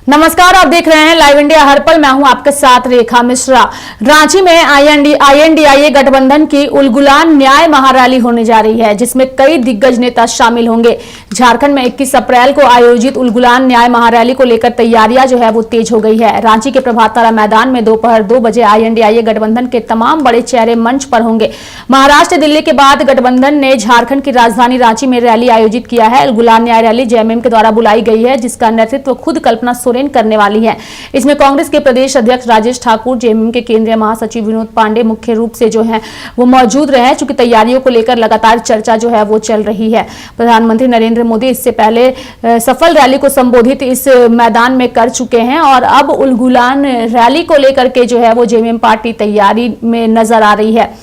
नमस्कार, आप देख रहे हैं लाइव इंडिया हर पल। मैं हूं आपके साथ रेखा मिश्रा। रांची में आईएनडीआईए गठबंधन की उलगुलान न्याय महारैली होने जा रही है, जिसमें कई दिग्गज नेता शामिल होंगे। झारखंड में 21 अप्रैल को आयोजित उलगुलान न्याय महारैली को लेकर तैयारियां जो है वो तेज हो गई है। रांची के प्रभात तारा मैदान में दोपहर 2 बजे आईएनडीआईए गठबंधन के तमाम बड़े चेहरे मंच पर होंगे। महाराष्ट्र, दिल्ली के बाद गठबंधन ने झारखंड की राजधानी रांची में रैली आयोजित किया है। उलगुलान न्याय रैली जेएमएम के द्वारा बुलाई गई है, जिसका नेतृत्व खुद कल्पना करने वाली है। इसमें कांग्रेस के प्रदेश अध्यक्ष राजेश ठाकुर, जेएमएम के केंद्रीय महासचिव विनोद पांडे मुख्य रूप से जो है वो मौजूद रहे, चूंकि तैयारियों को लेकर लगातार चर्चा जो है वो चल रही है। प्रधानमंत्री नरेंद्र मोदी इससे पहले सफल रैली को संबोधित इस मैदान में कर चुके हैं और अब उलगुलान रैली को लेकर के जो है वो जेएमएम पार्टी तैयारी में नजर आ रही है।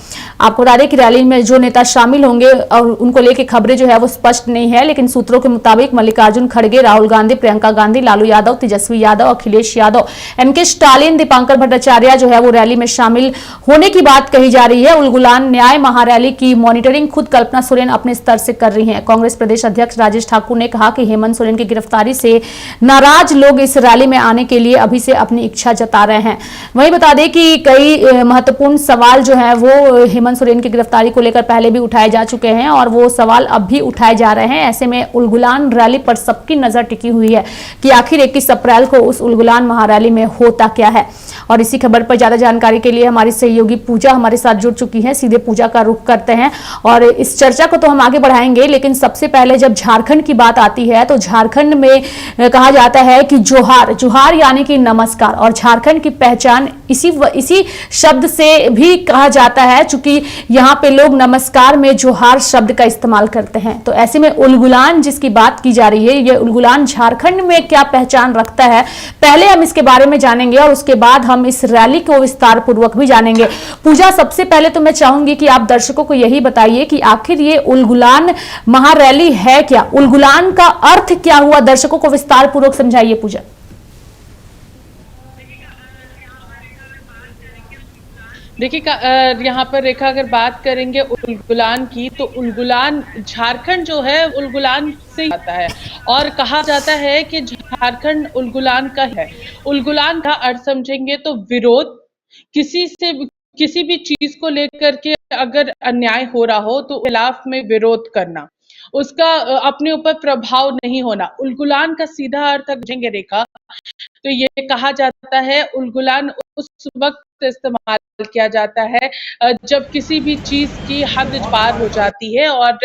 आपको बता दें कि रैली में जो नेता शामिल होंगे और उनको लेकर खबरें जो है वो स्पष्ट नहीं है, लेकिन सूत्रों के मुताबिक मल्लिकार्जुन खड़गे, राहुल गांधी, प्रियंका गांधी, लालू यादव, तेजस्वी यादव, अखिलेश यादव, एमके स्टालिन, दीपांकर भट्टाचार्य जो है वो रैली में शामिल होने की बात कही जा रही है। उलगुलान न्याय महारैली की मॉनिटरिंग खुद कल्पना सोरेन अपने स्तर से कर रही है। कांग्रेस प्रदेश अध्यक्ष राजेश ठाकुर ने कहा कि हेमंत सोरेन की गिरफ्तारी से नाराज लोग इस रैली में आने के लिए अभी से अपनी इच्छा जता रहे हैं। वहीं बता दें कि कई महत्वपूर्ण सवाल जो है वो हेमंत सोरेन की गिरफ्तारी को लेकर पहले भी उठाए जा चुके हैं और वो सवाल अब भी उठाए जा रहे हैं। ऐसे में उलगुलान रैली पर सबकी नजर टिकी हुई है कि आखिर 21 अप्रैल को उस उलगुलान महारैली में होता क्या है। और इसी खबर पर ज्यादा जानकारी के लिए हमारी सहयोगी पूजा हमारे साथ जुड़ चुकी है। सीधे पूजा का रुख करते हैं और इस चर्चा को तो हम आगे बढ़ाएंगे, लेकिन सबसे पहले जब झारखंड की बात आती है तो झारखंड में कहा जाता है कि जोहार, जोहार यानी कि नमस्कार, और झारखंड की पहचान इसी शब्द से भी कहा जाता है, चूंकि यहाँ पे लोग नमस्कार में जोहार शब्द का इस्तेमाल करते हैं। तो ऐसे में उलगुलान जिसकी बात की जा रही है, ये उलगुलान झारखंड में क्या पहचान रखता है, पहले हम इसके बारे में जानेंगे और उसके बाद हम इस रैली को विस्तार पूर्वक भी जानेंगे। पूजा, सबसे पहले तो मैं चाहूंगी कि आप दर्शकों को यही बताइए कि आखिर ये उलगुलान महारैली है क्या, उलगुलान का अर्थ क्या हुआ, दर्शकों को विस्तार पूर्वक समझाइए पूजा। देखिए यहाँ पर रेखा अगर बात करेंगे उलगुलान की, तो उलगुलान झारखंड जो है उलगुलान से ही आता है और कहा जाता है कि झारखंड उलगुलान का है। उलगुलान का अर्थ समझेंगे तो विरोध, किसी से किसी भी चीज को लेकर के अगर अन्याय हो रहा हो तो खिलाफ में विरोध करना, उसका अपने ऊपर प्रभाव नहीं होना। उलगुलान का सीधा अर्थ समझेंगे रेखा तो ये कहा जाता है उलगुलान उस वक्त इस्तेमाल किया जाता है जब किसी भी चीज की हद पार हो जाती है और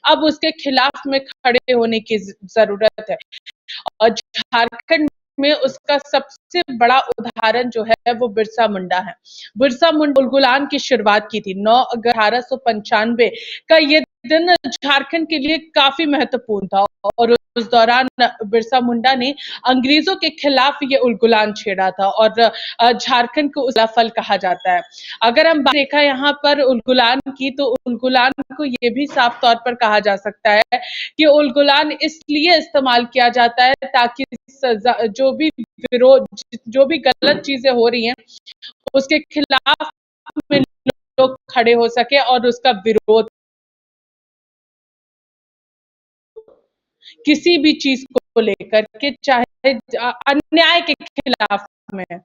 अब उसके खिलाफ में खड़े होने की जरूरत है। और झारखंड में उसका सबसे बड़ा उदाहरण जो है वो बिरसा मुंडा है। बिरसा मुंडा उलगुलान की शुरुआत की थी 9 अगस्त 1895 का। ये दिन झारखंड के लिए काफी महत्वपूर्ण था और उस दौरान बिरसा मुंडा ने अंग्रेजों के खिलाफ ये उलगुलान छेड़ा था और झारखंड को उसका फल कहा जाता है। अगर हम बात देखा यहाँ पर उलगुलान की, तो उलगुलान को ये भी साफ तौर पर कहा जा सकता है कि उलगुलान इसलिए इस्तेमाल किया जाता है ताकि जो भी विरोध, जो भी गलत चीजें हो रही हैं उसके खिलाफ में लोग खड़े हो सके और उसका विरोध किसी भी चीज को लेकर के, चाहे अन्याय के खिलाफ में।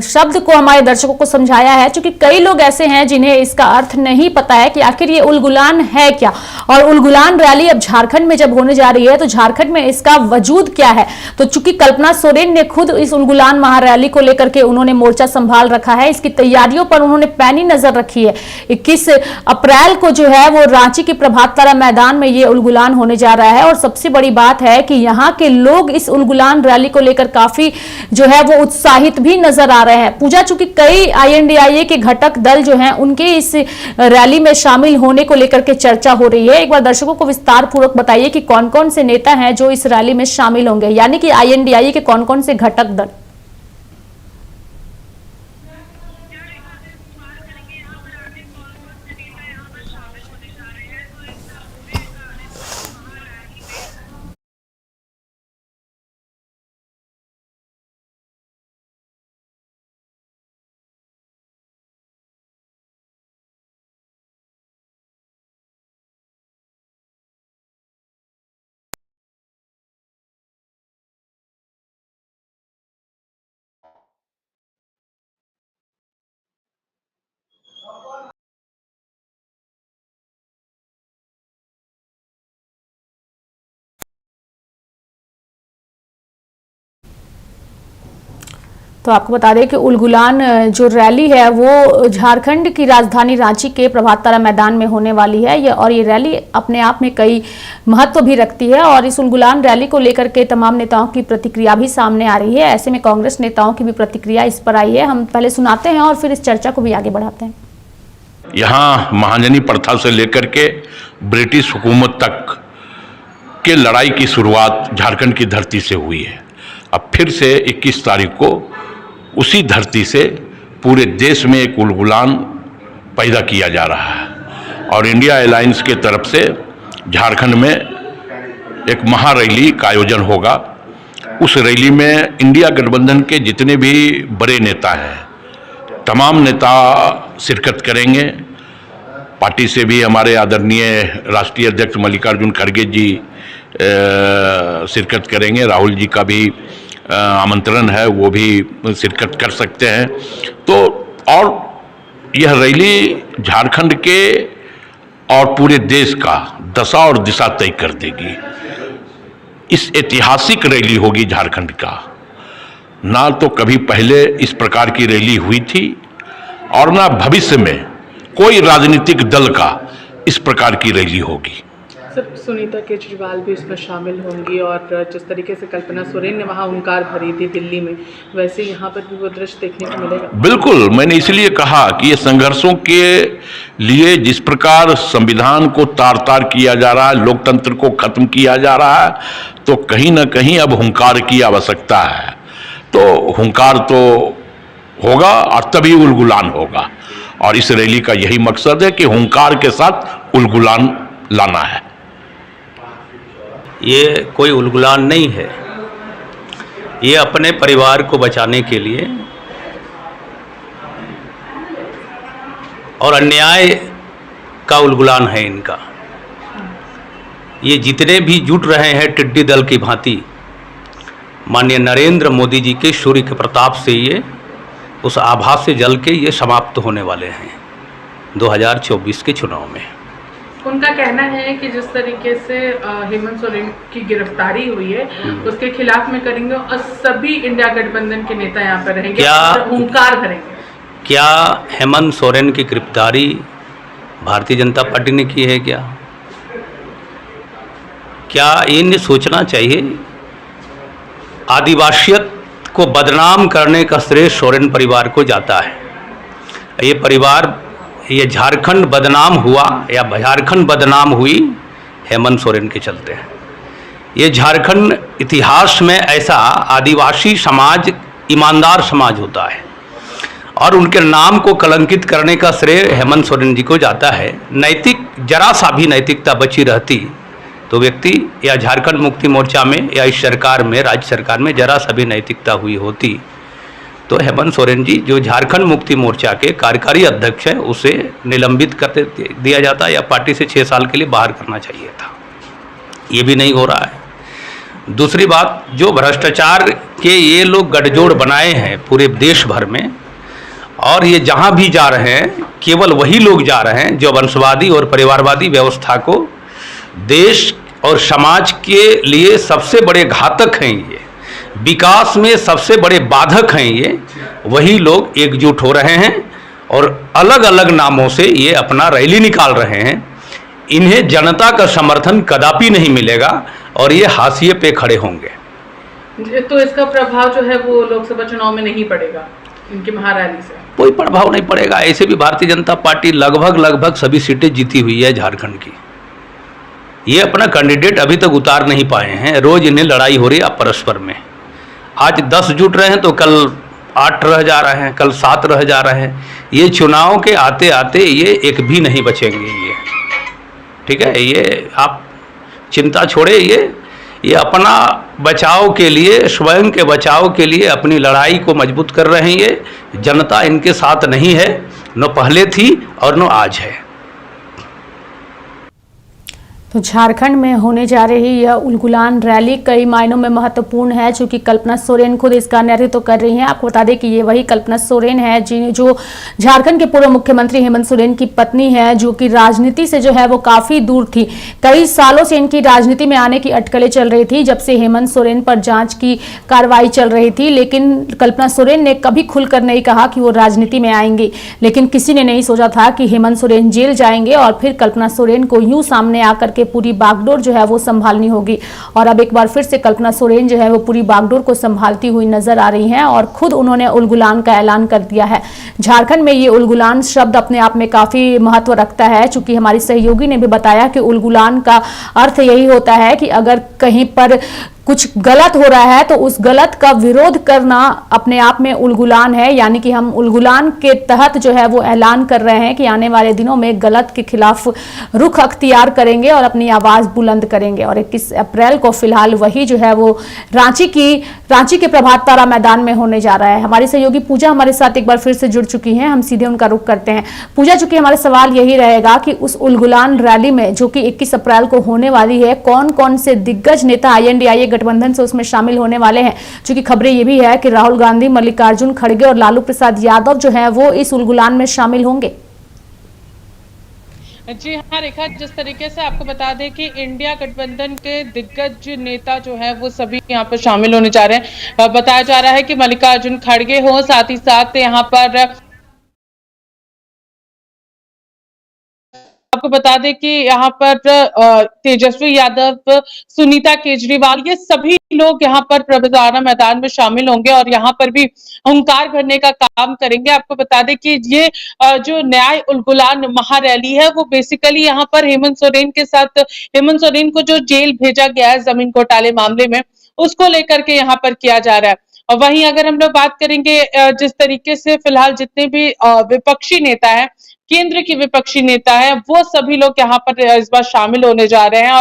शब्द को हमारे दर्शकों को समझाया है, क्योंकि कई लोग ऐसे हैं जिन्हें इसका अर्थ नहीं पता है कि आखिर ये उलगुलान है क्या। और उलगुलान रैली अब झारखंड में जब होने जा रही है तो झारखंड में इसका वजूद क्या है। तो चूंकि कल्पना सोरेन ने खुद इस उलगुलान महारैली को लेकर के उन्होंने मोर्चा संभाल रखा है, इसकी तैयारियों पर उन्होंने पैनी नजर रखी है। 21 अप्रैल को जो है वो रांची के प्रभात तारा मैदान में ये उलगुलान होने जा रहा है और सबसे बड़ी बात है कि यहाँ के लोग इस उलगुलान रैली को लेकर काफी जो है वो उत्साहित भी नजर आ रहे हैं। पूजा, चूंकि कई आईएनडीआईए के घटक दल जो हैं उनके इस रैली में शामिल होने को लेकर के चर्चा हो रही है, एक बार दर्शकों को विस्तार पूर्वक बताइए कि कौन कौन से नेता हैं जो इस रैली में शामिल होंगे, यानी कि आईएनडीआईए के कौन कौन से घटक दल। तो आपको बता दें कि उलगुलान जो रैली है वो झारखंड की राजधानी रांची के प्रभात तारा मैदान में होने वाली है और ये रैली अपने आप में कई महत्व भी रखती है और इस उलगुलान रैली को लेकर के तमाम नेताओं की प्रतिक्रिया भी सामने आ रही है। ऐसे में कांग्रेस नेताओं की भी प्रतिक्रिया इस पर आई है। हम पहले सुनाते हैं और फिर इस चर्चा को भी आगे बढ़ाते हैं। यहाँ महाजनी प्रथा से लेकर के ब्रिटिश हुकूमत तक के लड़ाई की शुरुआत झारखंड की धरती से हुई है। अब फिर से 21 तारीख को उसी धरती से पूरे देश में एक उलगुलान पैदा किया जा रहा है और इंडिया अलायंस के तरफ से झारखंड में एक महारैली का आयोजन होगा। उस रैली में इंडिया गठबंधन के जितने भी बड़े नेता हैं, तमाम नेता शिरकत करेंगे। पार्टी से भी हमारे आदरणीय राष्ट्रीय अध्यक्ष मल्लिकार्जुन खड़गे जी शिरकत करेंगे। राहुल जी का भी आमंत्रण है, वो भी शिरकत कर सकते हैं। तो और यह रैली झारखंड के और पूरे देश का दशा और दिशा तय कर देगी। इस ऐतिहासिक रैली होगी झारखंड का, ना तो कभी पहले इस प्रकार की रैली हुई थी और ना भविष्य में कोई राजनीतिक दल का इस प्रकार की रैली होगी। सर, सुनीता केजरीवाल भी इसमें शामिल होंगी और जिस तरीके से कल्पना सोरेन ने वहाँ हुंकार भरी थी दिल्ली में, वैसे यहाँ पर भी वो दृश्य देखने को मिलेगा। बिल्कुल, मैंने इसलिए कहा कि ये संघर्षों के लिए जिस प्रकार संविधान को तार तार किया जा रहा है, लोकतंत्र को खत्म किया जा रहा है, तो कहीं ना कहीं अब हुंकार की आवश्यकता है। तो हुंकार तो होगा और तभी उलगुलान होगा और इस रैली का यही मकसद है कि हुंकार के साथ उलगुलान लाना है। ये कोई उलगुलान नहीं है, ये अपने परिवार को बचाने के लिए और अन्याय का उलगुलान है इनका। ये जितने भी जुट रहे हैं टिड्डी दल की भांति, माननीय नरेंद्र मोदी जी के सूर्य के प्रताप से ये उस आभा से जल के ये समाप्त होने वाले हैं 2024 के चुनाव में। उनका कहना है कि जिस तरीके से हेमंत सोरेन की गिरफ्तारी हुई है उसके खिलाफ में करेंगे और सभी इंडिया गठबंधन के नेता यहाँ पर रहेंगे, हुंकार भरेंगे। क्या हेमंत सोरेन की गिरफ्तारी भारतीय जनता पार्टी ने की है? क्या इन्हें सोचना चाहिए? आदिवासियत को बदनाम करने का श्रेय सोरेन परिवार को जाता है। ये परिवार, ये झारखंड बदनाम हुआ या झारखंड बदनाम हुई हेमंत सोरेन के चलते हैं। ये झारखंड इतिहास में ऐसा आदिवासी समाज ईमानदार समाज होता है और उनके नाम को कलंकित करने का श्रेय हेमंत सोरेन जी को जाता है। नैतिक जरा सा भी नैतिकता बची रहती तो व्यक्ति या झारखंड मुक्ति मोर्चा में या इस सरकार में, राज्य सरकार में जरा सा भी नैतिकता हुई होती तो हेमंत सोरेन जी जो झारखंड मुक्ति मोर्चा के कार्यकारी अध्यक्ष हैं उसे निलंबित कर दिया जाता या पार्टी से 6 साल के लिए बाहर करना चाहिए था। ये भी नहीं हो रहा है। दूसरी बात, जो भ्रष्टाचार के ये लोग गठजोड़ बनाए हैं पूरे देश भर में और ये जहाँ भी जा रहे हैं केवल वही लोग जा रहे हैं जो वंशवादी और परिवारवादी व्यवस्था को देश और समाज के लिए सबसे बड़े घातक हैं, ये विकास में सबसे बड़े बाधक हैं, ये वही लोग एकजुट हो रहे हैं और अलग अलग नामों से ये अपना रैली निकाल रहे हैं। इन्हें जनता का समर्थन कदापि नहीं मिलेगा और ये हाशिए पे खड़े होंगे। तो इसका प्रभाव जो है वो लोकसभा चुनाव में नहीं पड़ेगा इनकी महारैली से? कोई प्रभाव नहीं पड़ेगा। ऐसे भी भारतीय जनता पार्टी लगभग सभी सीटें जीती हुई है झारखंड की। ये अपना कैंडिडेट अभी तक उतार नहीं पाए हैं। रोज इन्हें लड़ाई हो रही है परस्पर में। आज 10 जुट रहे हैं तो कल 8 रह जा रहे हैं, कल 7 रह जा रहे हैं। ये चुनाव के आते आते ये एक भी नहीं बचेंगे ये, ठीक है। ये आप चिंता छोड़े, ये अपना बचाव के लिए, स्वयं के बचाव के लिए अपनी लड़ाई को मजबूत कर रहे हैं। ये जनता इनके साथ नहीं है, न पहले थी और न आज है। तो झारखंड में होने जा रही यह उलगुलान रैली कई मायनों में महत्वपूर्ण है, चूंकि कल्पना सोरेन खुद इसका नेतृत्व कर रही हैं। आपको बता दें कि ये वही कल्पना सोरेन है जो झारखंड के पूर्व मुख्यमंत्री हेमंत सोरेन की पत्नी है, जो कि राजनीति से जो है वो काफी दूर थी। कई सालों से इनकी राजनीति में आने की अटकलें चल रही थी, जब से हेमंत सोरेन पर जांच की कार्रवाई चल रही थी। लेकिन कल्पना सोरेन ने कभी खुलकर नहीं कहा कि वो राजनीति में आएंगी, लेकिन किसी ने नहीं सोचा था कि हेमंत सोरेन जेल जाएंगे और फिर कल्पना सोरेन को यूं सामने आकर के पूरी बागडोर जो है वो संभालनी होगी। और अब एक बार फिर से कल्पना सोरेन जो है वो पूरी बागडोर को संभालती हुई नजर आ रही हैं और खुद उन्होंने उलगुलान का ऐलान कर दिया है। झारखंड में ये उलगुलान शब्द अपने आप में काफी महत्व रखता है, चूंकि हमारी सहयोगी ने भी बताया कि उलगुलान का अर्थ यही होता है कि अगर कहीं पर कुछ गलत हो रहा है तो उस गलत का विरोध करना अपने आप में उलगुलान है। यानी कि हम उलगुलान के तहत जो है वो ऐलान कर रहे हैं कि आने वाले दिनों में गलत के खिलाफ रुख अख्तियार करेंगे और अपनी आवाज बुलंद करेंगे। और 21 अप्रैल को फिलहाल वही जो है वो रांची के प्रभात तारा मैदान में होने जा रहा है। हमारी सहयोगी पूजा हमारे साथ एक बार फिर से जुड़ चुकी हैं, हम सीधे उनका रुख करते हैं। पूजा, चूंकि हमारा सवाल यही रहेगा कि उस उलगुलान रैली में जो कि 21 अप्रैल को होने वाली है, कौन कौन से दिग्गज नेता INDIA गठबंधन से उसमें शामिल होने वाले हैं? क्योंकि खबरें ये भी है कि राहुल गांधी, मल्लिकार्जुन खड़गे और लालू प्रसाद यादव जो हैं वो इस उलगुलान में शामिल होंगे। जी हाँ रेखा, जिस तरीके से आपको बता दें कि इंडिया गठबंधन के दिग्गज नेता जो है वो सभी यहाँ पर शामिल होने जा रहे हैं। बताया जा रहा है कि मल्लिकार्जुन खड़गे हो, साथ ही साथ यहाँ पर आपको बता दें कि यहाँ पर तेजस्वी यादव, सुनीता केजरीवाल, ये सभी लोग यहाँ पर प्रबंधाना मैदान में शामिल होंगे और यहाँ पर भी हुंकार भरने का काम करेंगे। आपको बता दें कि ये जो न्याय उलगुलान महारैली है वो बेसिकली यहाँ पर हेमंत सोरेन के साथ, हेमंत सोरेन को जो जेल भेजा गया है जमीन घोटाले मामले में, उसको लेकर के यहाँ पर किया जा रहा है। और वहीं अगर हम लोग बात करेंगे जिस तरीके से फिलहाल जितने भी विपक्षी नेता है, केंद्र की विपक्षी नेता है, वो सभी लोग यहाँ पर इस बार शामिल होने जा रहे हैं।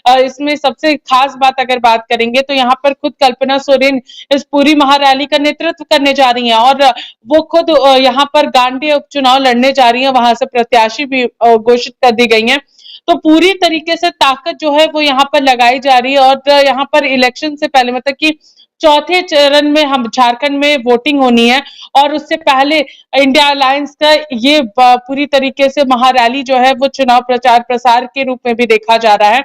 और इसमें सबसे खास बात अगर बात करेंगे तो यहाँ पर खुद कल्पना सोरेन इस पूरी महारैली का नेतृत्व करने जा रही हैं और वो खुद यहाँ पर गांडी उपचुनाव लड़ने जा रही हैं, वहां से प्रत्याशी भी घोषित कर दी गई हैं। तो पूरी तरीके से ताकत जो है वो यहाँ पर लगाई जा रही है और यहाँ पर इलेक्शन से पहले, मतलब कि चौथे चरण में हम झारखंड में वोटिंग होनी है और उससे पहले इंडिया अलायंस का ये पूरी तरीके से महारैली जो है वो चुनाव प्रचार प्रसार के रूप में भी देखा जा रहा है।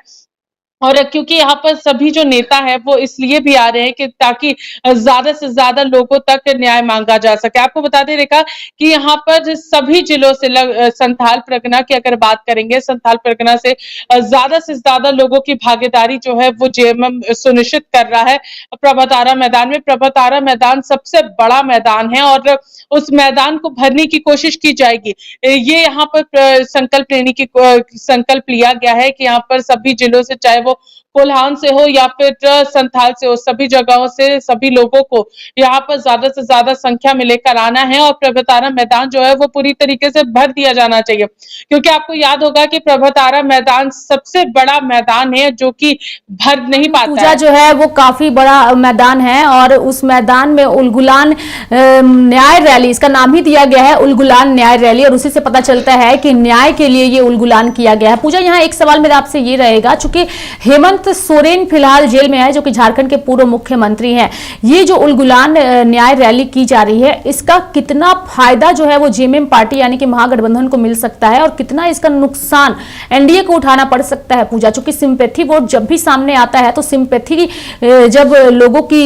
और क्योंकि यहाँ पर सभी जो नेता है वो इसलिए भी आ रहे हैं कि ताकि ज्यादा से ज्यादा लोगों तक न्याय मांगा जा सके। आपको बता दें रेखा कि यहाँ पर सभी जिलों से संथाल परगना की अगर बात करेंगे, संथाल परगना से ज्यादा लोगों की भागीदारी जो है वो JMM सुनिश्चित कर रहा है प्रभातारा मैदान में। प्रभातारा मैदान सबसे बड़ा मैदान है और उस मैदान को भरने की कोशिश की जाएगी। ये यहाँ पर संकल्प लिया गया है कि यहाँ पर सभी जिलों से, चाहे वो कोल्हान से हो या फिर संथाल से हो, सभी जगहों से सभी लोगों को यहाँ पर ज्यादा से ज्यादा संख्या में लेकर आना है और प्रभातारा मैदान जो है वो पूरी तरीके से भर दिया जाना चाहिए। क्योंकि आपको याद होगा कि प्रभातारा मैदान सबसे बड़ा मैदान है जो कि भर नहीं पाता पूजा जो है वो काफी बड़ा मैदान है और उस मैदान में उलगुलान न्याय रैली, इसका नाम ही दिया गया है उलगुलान न्याय रैली, और उसी से पता चलता है कि न्याय के लिए ये उलगुलान किया गया है। पूजा, यहाँ एक सवाल मेरा आपसे ये रहेगा, चूंकि हेमंत सोरेन फिलहाल जेल में है, जो कि झारखंड के पूर्व मुख्यमंत्री हैं, ये जो उलगुलान न्याय रैली की जा रही है, इसका कितना फायदा जो है वो JMM पार्टी यानी कि महागठबंधन को मिल सकता है और कितना इसका नुकसान NDA को उठाना पड़ सकता है? पूजा, चूंकि सिंपैथी वोट जब भी सामने आता है तो सिंपैथी जब लोगों की,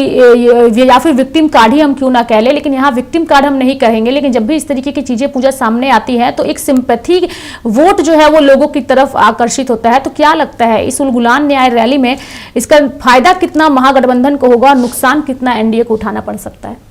या फिर विक्टिम कार्ड ही हम क्यों ना कह ले, लेकिन यहाँ विक्टिम कार्ड हम नहीं कहेंगे, लेकिन जब भी इस तरीके की चीजें पूजा सामने आती है तो एक सिंपैथी वोट जो है वो लोगों की तरफ आकर्षित होता है। तो क्या लगता है इस उलगुलान न्याय रैली में इसका फायदा कितना महागठबंधन को होगा और नुकसान कितना NDA को उठाना पड़ सकता है?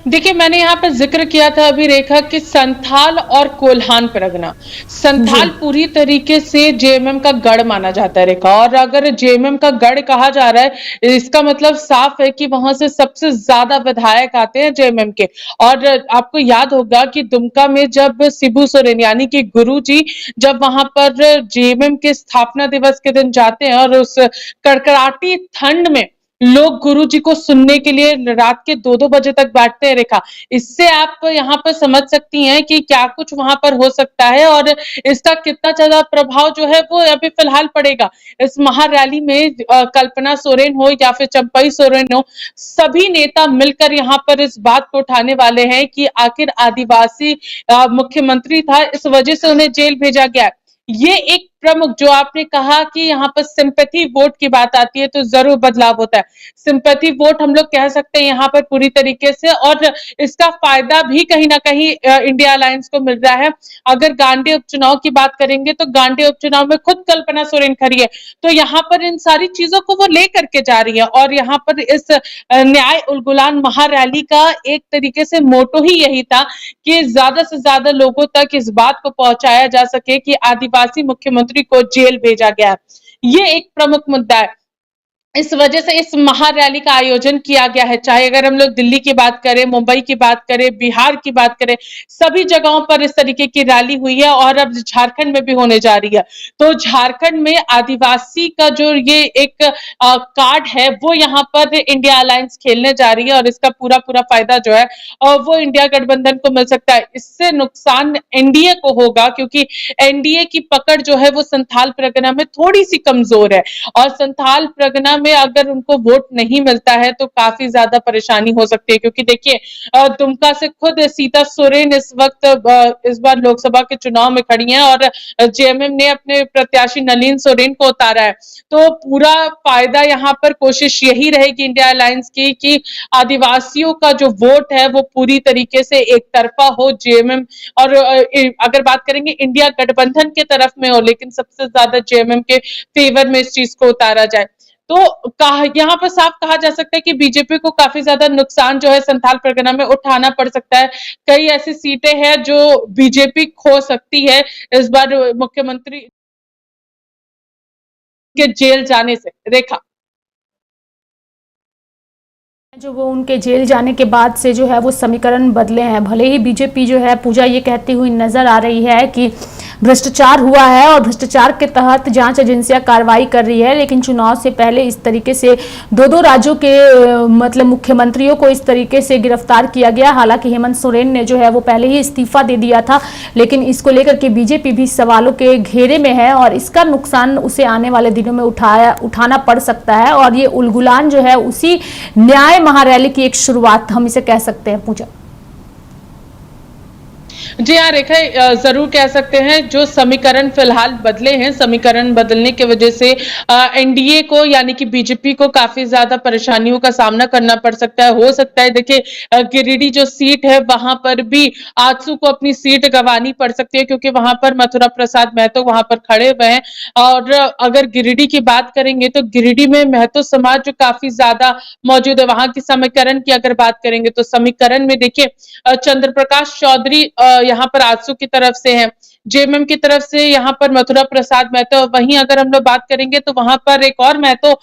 देखिए, मैंने यहाँ पर जिक्र किया था अभी रेखा कि संथाल और कोल्हान परगना, संथाल पूरी तरीके से JMM का गढ़ माना जाता है रेखा, और अगर JMM का गढ़ कहा जा रहा है इसका मतलब साफ है कि वहां से सबसे ज्यादा विधायक आते हैं JMM के। और आपको याद होगा कि दुमका में जब शिबू सोरेन यानी कि गुरुजी जब वहां पर JMM के स्थापना दिवस के दिन जाते हैं और उस कड़कड़ाती ठंड में लोग गुरु जी को सुनने के लिए रात के 2-2 बजे तक बैठते हैं रेखा। इससे आप यहाँ पर समझ सकती हैं कि क्या कुछ वहां पर हो सकता है और इसका कितना ज्यादा प्रभाव जो है वो अभी फिलहाल पड़ेगा। इस महारैली में कल्पना सोरेन हो या फिर चंपई सोरेन हो, सभी नेता मिलकर यहाँ पर इस बात को उठाने वाले हैं कि आखिर आदिवासी मुख्यमंत्री था, इस वजह से उन्हें जेल भेजा गया। ये एक प्रमुख जो आपने कहा कि यहाँ पर सिंपैथी वोट की बात आती है तो जरूर बदलाव होता है। सिंपैथी वोट हम लोग कह सकते हैं यहाँ पर पूरी तरीके से, और इसका फायदा भी कहीं ना कहीं इंडिया अलायंस को मिल रहा है। अगर गांधी उपचुनाव की बात करेंगे तो गांधी उपचुनाव में खुद कल्पना सोरेन खड़ी है, तो यहाँ पर इन सारी चीजों को वो लेकर के जा रही है। और यहाँ पर इस न्याय उलगुलान महारैली का एक तरीके से मोटो ही यही था कि ज्यादा से ज्यादा लोगों तक इस बात को पहुंचाया जा सके कि आदिवासी मुख्यमंत्री को जेल भेजा गया है। ये एक प्रमुख मुद्दा है। इस वजह से इस महारैली का आयोजन किया गया है। चाहे अगर हम लोग दिल्ली की बात करें, मुंबई की बात करें, बिहार की बात करें, सभी जगहों पर इस तरीके की रैली हुई है और अब झारखंड में भी होने जा रही है। तो झारखंड में आदिवासी का जो ये एक कार्ड है वो यहाँ पर इंडिया अलायंस खेलने जा रही है और इसका पूरा पूरा फायदा जो है वो इंडिया गठबंधन को मिल सकता है। इससे नुकसान एनडीए को होगा क्योंकि एनडीए की पकड़ जो है वो संथाल परगना में थोड़ी सी कमजोर है और संथाल परगना में अगर उनको वोट नहीं मिलता है तो काफी ज्यादा परेशानी हो सकती है। क्योंकि देखिए दुमका से खुद सीता सोरेन इस वक्त इस बार लोकसभा के चुनाव में खड़ी हैं और जेएमएम ने अपने प्रत्याशी नलिन सोरेन को उतारा है। तो पूरा फायदा यहाँ पर कोशिश यही रहेगी इंडिया अलायंस की कि आदिवासियों का जो वोट है वो पूरी तरीके से एक तरफा हो जेएमएम, और अगर बात करेंगे इंडिया गठबंधन के तरफ में हो, लेकिन सबसे ज्यादा जेएमएम के फेवर में इस चीज को उतारा जाए। तो यहाँ पर साफ कहा जा सकता है कि बीजेपी को काफी ज्यादा नुकसान जो है संथाल परगना में उठाना पड़ सकता है। कई ऐसी सीटें हैं जो बीजेपी खो सकती है इस बार मुख्यमंत्री के जेल जाने से। रेखा, जो वो उनके जेल जाने के बाद से जो है वो समीकरण बदले हैं। भले ही बीजेपी जो है पूजा ये कहती हुई नजर आ रही है कि भ्रष्टाचार हुआ है और भ्रष्टाचार के तहत जांच एजेंसियां कार्रवाई कर रही है, लेकिन चुनाव से पहले इस तरीके से दो राज्यों के मतलब मुख्यमंत्रियों को इस तरीके से गिरफ्तार किया गया। हालांकि हेमंत सोरेन ने जो है वो पहले ही इस्तीफा दे दिया था, लेकिन इसको लेकर के बीजेपी भी सवालों के घेरे में है और इसका नुकसान उसे आने वाले दिनों में उठाना पड़ सकता है। और ये उलगुलान जो है उसी न्याय महारैली की एक शुरुआत हम इसे कह सकते हैं। पूजा जी हाँ रेखा, जरूर कह सकते हैं जो समीकरण फिलहाल बदले हैं, समीकरण बदलने की वजह से एनडीए को यानी कि बीजेपी को काफी ज्यादा परेशानियों का सामना करना पड़ सकता है। हो सकता है देखिए गिरिडीह जो सीट है वहां पर भी आजसू को अपनी सीट गंवानी पड़ सकती है क्योंकि वहां पर मथुरा प्रसाद महतो वहां पर खड़े हुए हैं। और अगर गिरिडीह की बात करेंगे तो गिरिडीह में महतो समाज जो काफी ज्यादा मौजूद है, वहां की समीकरण की अगर बात करेंगे तो समीकरण में देखिए चंद्र प्रकाश चौधरी यहाँ पर आजसू की तरफ से है, जेएमएम की तरफ से यहाँ पर मथुरा प्रसाद महतो। वहीं अगर हम लोग बात करेंगे तो वहां पर एक और महतो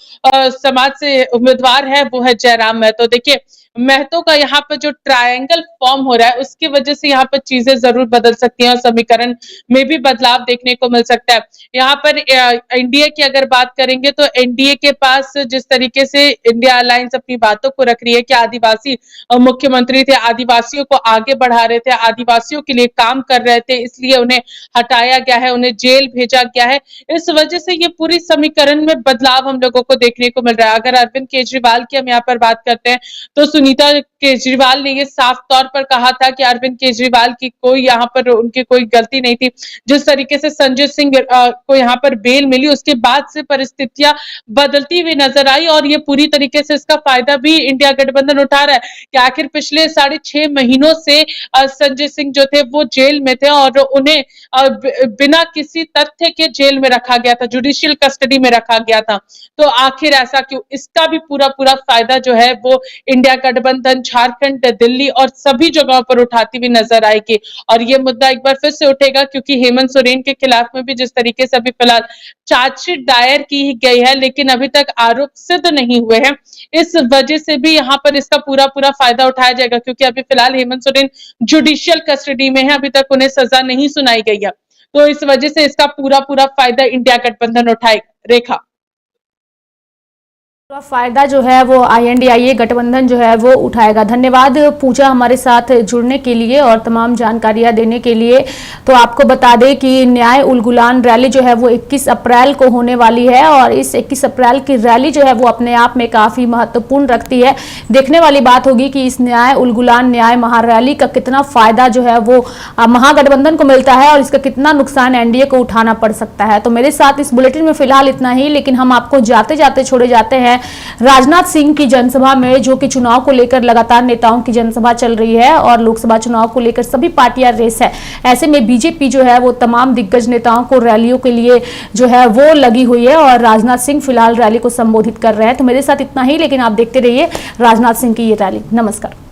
समाज से उम्मीदवार है, वो है जयराम महतो। देखिए महतो का यहाँ पर जो ट्रायंगल फॉर्म हो रहा है उसकी वजह से यहाँ पर चीजें जरूर बदल सकती हैं और समीकरण में भी बदलाव देखने को मिल सकता है। यहाँ पर एनडीए की अगर बात करेंगे तो एनडीए के पास जिस तरीके से इंडिया अलायंस अपनी बातों को रख रही है कि आदिवासी मुख्यमंत्री थे, आदिवासियों को आगे बढ़ा रहे थे, आदिवासियों के लिए काम कर रहे थे, इसलिए उन्हें हटाया गया है, उन्हें जेल भेजा गया है। इस वजह से ये पूरी समीकरण में बदलाव हम लोगों को देखने को मिल रहा है। अगर अरविंद केजरीवाल की हम यहाँ पर बात करते हैं तो सुनीता केजरीवाल ने ये साफ तौर पर कहा था कि अरविंद केजरीवाल की कोई यहाँ पर उनकी कोई गलती नहीं थी। जिस तरीके से संजय सिंह को यहाँ पर बेल मिली उसके बाद से परिस्थितियां बदलती हुई नजर आई और ये पूरी तरीके से इसका फायदा भी इंडिया गठबंधन उठा रहा है कि आखिर पिछले 6.5 महीनों से संजय सिंह जो थे वो जेल में थे और उन्हें बिना किसी तथ्य के जेल में रखा गया था, जुडिशियल कस्टडी में रखा गया था। तो आखिर ऐसा क्यों? इसका भी पूरा फायदा जो है वो इंडिया गठबंधन झारखंड, दिल्ली और सभी जगहों पर उठाती हुई नजर आएगी। और ये मुद्दा एक बार फिर से उठेगा क्योंकि हेमंत सोरेन के खिलाफ में भी जिस तरीके से अभी फिलहाल चार्जशीट दायर की गई है लेकिन अभी तक आरोप सिद्ध नहीं हुए हैं, इस वजह से भी यहाँ पर इसका पूरा फायदा उठाया जाएगा क्योंकि अभी फिलहाल हेमंत सोरेन जुडिशियल कस्टडी में है, अभी तक उन्हें सजा नहीं सुनाई गई है। तो इस वजह से इसका पूरा फायदा इंडिया गठबंधन उठाएगा। रेखा, फायदा जो है वो INDIA गठबंधन जो है वो उठाएगा। धन्यवाद पूजा हमारे साथ जुड़ने के लिए और तमाम जानकारियां देने के लिए। तो आपको बता दें कि न्याय उलगुलान रैली जो है वो 21 अप्रैल को होने वाली है और इस 21 अप्रैल की रैली जो है वो अपने आप में काफी महत्वपूर्ण रखती है। देखने वाली बात होगी कि इस न्याय उलगुलान न्याय महारैली का कितना फायदा जो है वो महागठबंधन को मिलता है और इसका कितना नुकसान NDA को उठाना पड़ सकता है। तो मेरे साथ इस बुलेटिन में फिलहाल इतना ही, लेकिन हम आपको जाते जाते छोड़े जाते हैं राजनाथ सिंह की जनसभा में, जो कि चुनाव को लेकर लगातार नेताओं की जनसभा चल रही है और लोकसभा चुनाव को लेकर सभी पार्टियां रेस है। ऐसे में बीजेपी जो है वो तमाम दिग्गज नेताओं को रैलियों के लिए जो है वो लगी हुई है और राजनाथ सिंह फिलहाल रैली को संबोधित कर रहे हैं। तो मेरे साथ इतना ही, लेकिन आप देखते रहिए राजनाथ सिंह की ये रैली। नमस्कार।